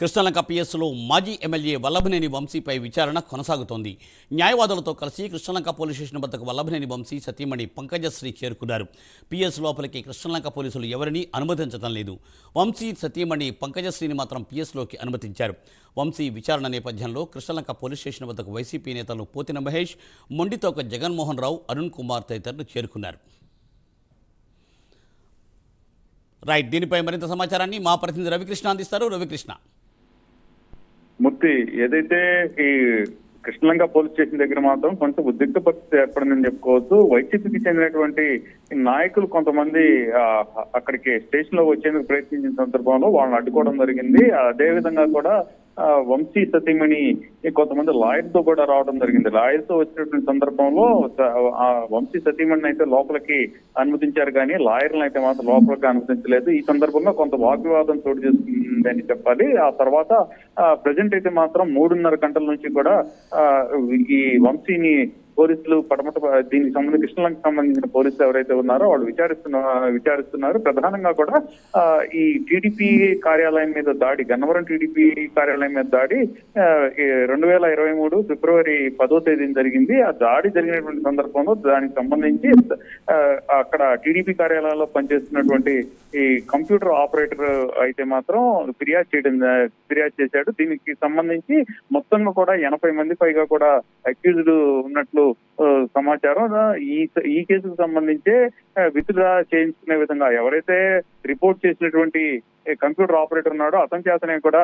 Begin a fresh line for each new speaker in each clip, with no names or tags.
కృష్ణలంక పిఎస్లో మాజీ ఎమ్మెల్యే వల్లభనేని వంశీపై విచారణ కొనసాగుతోంది. న్యాయవాదులతో కలిసి కృష్ణలంక పోలీస్ స్టేషన్ వద్దకు వల్లభనేని వంశీ సతీమణి పంకజశ్రీ చేరుకున్నారు. పిఎస్ లోపలికి కృష్ణలంక పోలీసులు ఎవరినీ అనుమతించడం లేదు. వంశీ సతీమణి పంకజశ్రీని మాత్రం పిఎస్లోకి అనుమతించారు. వంశీ విచారణ నేపథ్యంలో కృష్ణలంక పోలీస్ స్టేషన్ వద్దకు వైసీపీ నేతలు పోతిన మహేష్, మొండితోక జగన్మోహన్ రావు, అరుణ్ కుమార్ తదితరులు చేరుకున్నారు. దీనిపై మరింత సమాచారాన్ని మా ప్రతినిధి రవికృష్ణ అందిస్తారు. రవికృష్ణ,
మూర్తి, ఏదైతే ఈ కృష్ణలంక పోలీస్ స్టేషన్ దగ్గర మాత్రం కొంచెం ఉద్రిక్త పరిస్థితి ఏర్పడిందని చెప్పుకోవచ్చు. వైసీపీకి చెందినటువంటి నాయకులు కొంతమంది అక్కడికి స్టేషన్ లో వచ్చేందుకు ప్రయత్నించిన సందర్భంలో వాళ్ళని అడ్డుకోవడం జరిగింది. అదే విధంగా కూడా వంశీ సతీమణి కొంతమంది లాయర్ తో కూడా రావడం జరిగింది. లాయర్ తో వచ్చినటువంటి సందర్భంలో వంశీ సతీమణిని అయితే లోపలికి అనుమతించారు, కానీ లాయర్లను అయితే మాత్రం లోపలికి అనుమతించలేదు. ఈ సందర్భంగా కొంత వాగ్వివాదం చోటు చేసుకుందని చెప్పాలి. ఆ తర్వాత ప్రజెంట్ అయితే మాత్రం 3.5 గంటల నుంచి కూడా ఈ వంశీని పోలీసులు దీనికి సంబంధించి కృష్ణలంకకు సంబంధించిన పోలీసులు ఎవరైతే ఉన్నారో వాళ్ళు విచారిస్తున్నారు. ప్రధానంగా కూడా ఈ టీడీపీ కార్యాలయం మీద దాడి, గన్నవరం టీడీపీ కార్యాలయం మీద దాడి 2023 ఫిబ్రవరి 10వ తేదీన జరిగింది. ఆ దాడి జరిగినటువంటి సందర్భంలో దానికి సంబంధించి అక్కడ టీడీపీ కార్యాలయంలో పనిచేస్తున్నటువంటి ఈ కంప్యూటర్ ఆపరేటర్ అయితే మాత్రం ఫిర్యాదు చేశాడు. దీనికి సంబంధించి మొత్తంగా కూడా 80 మంది పైగా కూడా అక్యూజ్డ్ ఉన్నట్లు సమాచారం. ఈ కేసుకు సంబంధించి విత్డ్రా చేయించుకునే విధంగా ఎవరైతే రిపోర్ట్ చేసినటువంటి కంప్యూటర్ ఆపరేటర్ ఉన్నాడో అతని చేతనే కూడా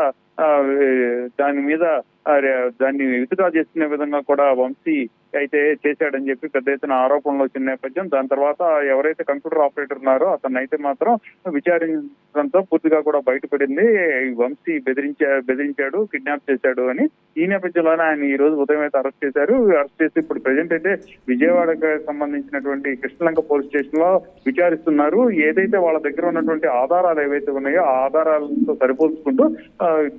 దాన్ని విత్డ్రా చేసుకునే విధంగా కూడా వంశీ అయితే చేశాడని చెప్పి పెద్ద ఎత్తున ఆరోపణలు వచ్చిన నేపథ్యం. దాని తర్వాత ఎవరైతే కంప్యూటర్ ఆపరేటర్ ఉన్నారో అతన్ని అయితే మాత్రం విచారించడంతో పూర్తిగా కూడా బయటపడింది వంశీ బెదిరించాడు, కిడ్నాప్ చేశాడు అని. ఈ నేపథ్యంలోనే ఆయన ఈ రోజు ఉదయం అయితే అరెస్ట్ చేశారు. అరెస్ట్ చేసి ఇప్పుడు ప్రజెంట్ అయితే విజయవాడకు సంబంధించినటువంటి కృష్ణలంక పోలీస్ స్టేషన్ లో విచారిస్తున్నారు. ఏదైతే వాళ్ళ దగ్గర ఉన్నటువంటి ఆధారాలు ఏవైతే ఉన్నాయో ఆ ఆధారాలతో సరిపోల్చుకుంటూ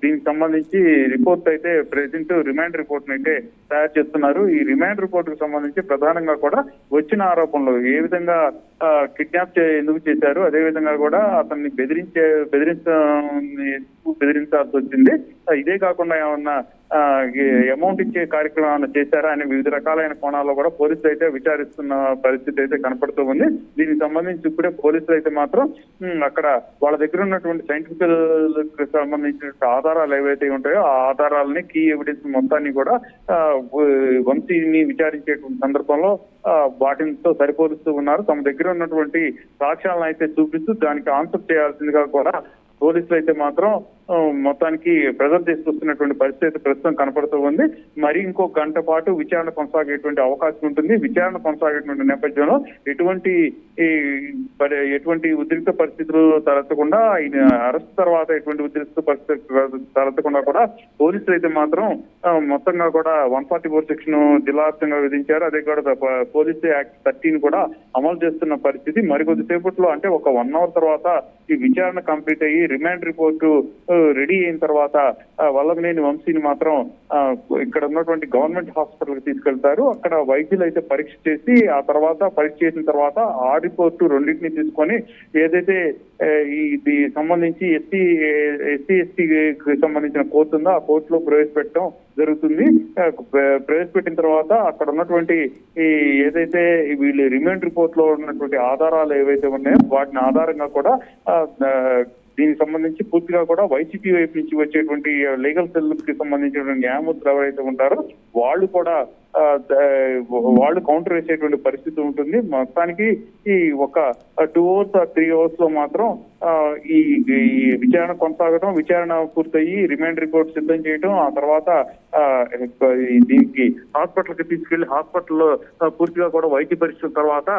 దీనికి సంబంధించి రిపోర్ట్ అయితే ప్రెజెంట్ రిమాండ్ రిపోర్ట్ అయితే తయారు చేస్తున్నారు. ఈ రిమాండ్ రిపోర్ట్ కు సంబంధించి ప్రధానంగా కూడా వచ్చిన ఆరోపణలు ఏ విధంగా కిడ్నాప్ ఎందుకు చేశారు, అదే విధంగా కూడా అతన్ని బెదిరించాల్సి వచ్చింది, ఇదే కాకుండా ఏమన్నా అమౌంట్ ఇచ్చే కార్యక్రమం ఏమైనా చేశారా అనే వివిధ రకాలైన కోణాల్లో కూడా పోలీసులు అయితే విచారిస్తున్న పరిస్థితి అయితే కనపడుతూ ఉంది. దీనికి సంబంధించి ఇప్పుడే పోలీసులు అయితే మాత్రం అక్కడ వాళ్ళ దగ్గర ఉన్నటువంటి సైంటిఫిక్ సంబంధించిన ఆధారాలు ఏవైతే ఉంటాయో ఆ ఆధారాలని, కీ ఎవిడెన్స్ మొత్తాన్ని కూడా వంశీని విచారించేటువంటి సందర్భంలో వాటితో సరిపోలుస్తూ ఉన్నారు. తమ దగ్గర ఉన్నటువంటి సాక్ష్యాలను అయితే చూపిస్తూ దానికి ఆన్సర్ చేయాల్సిందిగా కూడా పోలీసులు అయితే మాత్రం మొత్తానికి ప్రెజర్ తీసుకొస్తున్నటువంటి పరిస్థితి ప్రస్తుతం కనపడుతూ ఉంది. మరి ఇంకో గంట పాటు విచారణ కొనసాగేటువంటి అవకాశం ఉంటుంది. విచారణ కొనసాగేటువంటి నేపథ్యంలో ఎటువంటి ఉద్రిక్త పరిస్థితులు తలెత్తకుండా, అరెస్ట్ తర్వాత ఎటువంటి ఉద్రిక్త పరిస్థితులు తలెత్తకుండా కూడా పోలీసులు అయితే మాత్రం మొత్తంగా కూడా 144 సెక్షన్ జిల్లావ్యాప్తంగా విధించారు. అదే కూడా పోలీస్ యాక్ట్ 13 కూడా అమలు చేస్తున్న పరిస్థితి. మరికొద్ది సేపట్లో అంటే ఒక 1 అవర్ తర్వాత ఈ విచారణ కంప్లీట్ అయ్యి రిమాండ్ రిపోర్టు రెడీ అయిన తర్వాత వల్లభనేని వంశీని మాత్రం ఇక్కడ ఉన్నటువంటి గవర్నమెంట్ హాస్పిటల్ కి తీసుకెళ్తారు. అక్కడ వైద్యులు అయితే పరీక్ష చేసి ఆ తర్వాత పరీక్ష చేసిన తర్వాత ఆ రిపోర్టు రెండింటిని తీసుకొని ఏదైతే ఇది సంబంధించి ఎస్సీకి సంబంధించిన కోర్టు ఉందో ఆ కోర్టులో ప్రవేశపెట్టడం జరుగుతుంది. ప్రవేశపెట్టిన తర్వాత అక్కడ ఉన్నటువంటి ఏదైతే వీళ్ళు రిమాండ్ రిపోర్ట్ లో ఉన్నటువంటి ఆధారాలు ఏవైతే ఉన్నాయో వాటిని ఆధారంగా కూడా దీనికి సంబంధించి పూర్తిగా కూడా వైసీపీ వైపు నుంచి వచ్చేటువంటి లీగల్ సెల్ కి సంబంధించినటువంటి న్యాయమూర్తులు ఎవరైతే ఉంటారో వాళ్ళు కౌంటర్ వేసేటువంటి పరిస్థితి ఉంటుంది. మొత్తానికి ఈ ఒక 2 hours 3 hours లో మాత్రం ఈ విచారణ కొనసాగడం, విచారణ పూర్తయి రిమాండ్ రిపోర్ట్ సిద్ధం చేయడం, ఆ తర్వాత దీనికి హాస్పిటల్ కి తీసుకెళ్లి హాస్పిటల్లో పూర్తిగా కూడా వైద్య పరీక్షల తర్వాత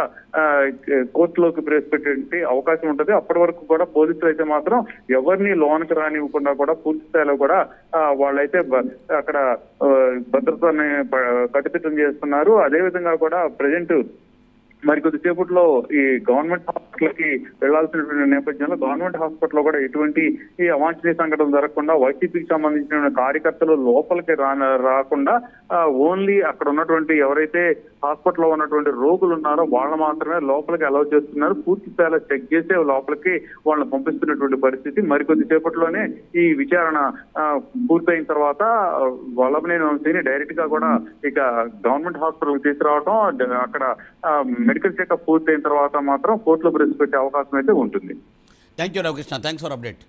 కోర్టులోకి ప్రవేశపెట్టే అవకాశం ఉంటుంది. అప్పటి వరకు కూడా పోలీసులు అయితే మాత్రం ఎవరిని లోనికి రానివ్వకుండా కూడా పూర్తి స్థాయిలో కూడా వాళ్ళైతే అక్కడ భద్రతని కట్టుదిట్టం చేస్తున్నారు. అదే విధంగా కూడా ప్రజెంట్ మరి కొద్దిసేపట్లో ఈ గవర్నమెంట్ హాస్పిటల్ కి వెళ్లాల్సినటువంటి నేపథ్యంలో గవర్నమెంట్ హాస్పిటల్ కూడా ఎటువంటి ఈ అవాంఛనీయ సంఘటనలు జరగకుండా వైసీపీకి సంబంధించిన కార్యకర్తలు లోపలికి రాకుండా ఓన్లీ అక్కడ ఉన్నటువంటి ఎవరైతే హాస్పిటల్లో ఉన్నటువంటి రోగులు ఉన్నారో వాళ్ళు మాత్రమే లోపలికి అలౌ చేస్తున్నారు. పూర్తి స్థాయిలో చెక్ చేసి లోపలికి వాళ్ళని పంపిస్తున్నటువంటి పరిస్థితి. మరికొద్ది సేపట్లోనే ఈ విచారణ పూర్తయిన తర్వాత వల్లభనేని వంశీని డైరెక్ట్ గా కూడా ఇక గవర్నమెంట్ హాస్పిటల్ తీసుకురావడం, అక్కడ మెడికల్ చెకప్ పూర్తయిన తర్వాత మాత్రం కోర్టులో ప్రవేశపెట్టే అవకాశం అయితే ఉంటుంది.
Thank you Ravikrishna, thanks for update.